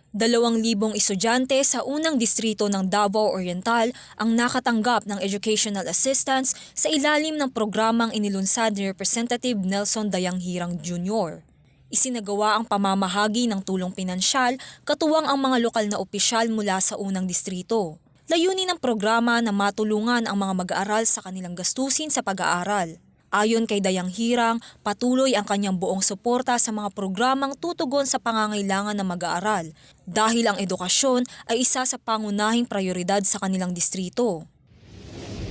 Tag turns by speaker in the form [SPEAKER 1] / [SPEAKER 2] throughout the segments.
[SPEAKER 1] 2,000 estudyante sa unang distrito ng Davao Oriental ang nakatanggap ng educational assistance sa ilalim ng programang inilunsad ni Representative Nelson Dayanghirang Jr. Isinagawa ang pamamahagi ng tulong pinansyal katuwang ang mga lokal na opisyal mula sa unang distrito. Layunin ng programa na matulungan ang mga mag-aaral sa kanilang gastusin sa pag-aaral. Ayon kay Dayanghirang, patuloy ang kanyang buong suporta sa mga programang tutugon sa pangangailangan ng mag-aaral dahil ang edukasyon ay isa sa pangunahing prioridad sa kanilang distrito.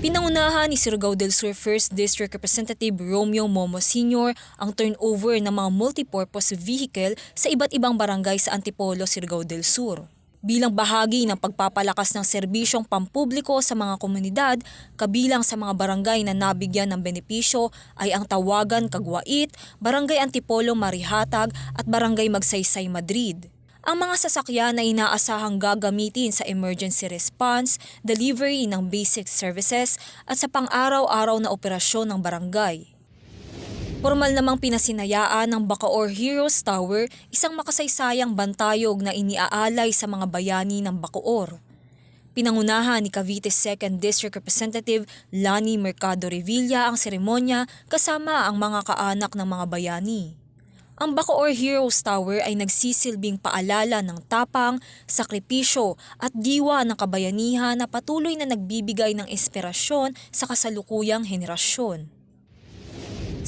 [SPEAKER 1] Pinangunahan ni Surigao del Sur 1st District Representative Romeo Momo Sr. ang turnover ng mga multipurpose vehicle sa iba't ibang barangay sa Antipolo, Surigao del Sur. Bilang bahagi ng pagpapalakas ng serbisyong pampubliko sa mga komunidad, kabilang sa mga barangay na nabigyan ng benepisyo ay ang Tawagan, Caguait, Barangay Antipolo, Marihatag at Barangay Magsaysay, Madrid. Ang mga sasakyan na inaasahang gagamitin sa emergency response, delivery ng basic services at sa pang-araw-araw na operasyon ng barangay. Formal namang pinasinayaan ng Bacoor Heroes Tower, isang makasaysayang bantayog na iniaalay sa mga bayani ng Bacoor. Pinangunahan ni Cavite's 2nd District Representative Lani Mercado Revilla ang seremonya kasama ang mga kaanak ng mga bayani. Ang Bacoor Heroes Tower ay nagsisilbing paalala ng tapang, sakripisyo at diwa ng kabayanihan na patuloy na nagbibigay ng inspirasyon sa kasalukuyang henerasyon.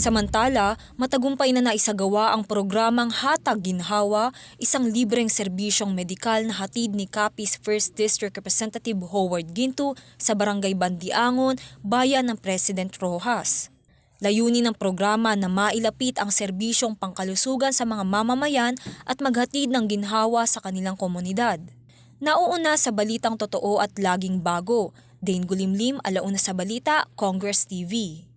[SPEAKER 1] Samantala, matagumpay na naisagawa ang programang Hatag Ginhawa, isang libreng serbisyong medikal na hatid ni Capiz 1st District Representative Howard Ginto sa Barangay Bandiangon, bayan ng President Roxas. Layunin ng programa na mailapit ang serbisyong pangkalusugan sa mga mamamayan at maghatid ng ginhawa sa kanilang komunidad. Nauuna sa balitang totoo at laging bago, Dane Gulimlim, Alauna sa Balita, Congress TV.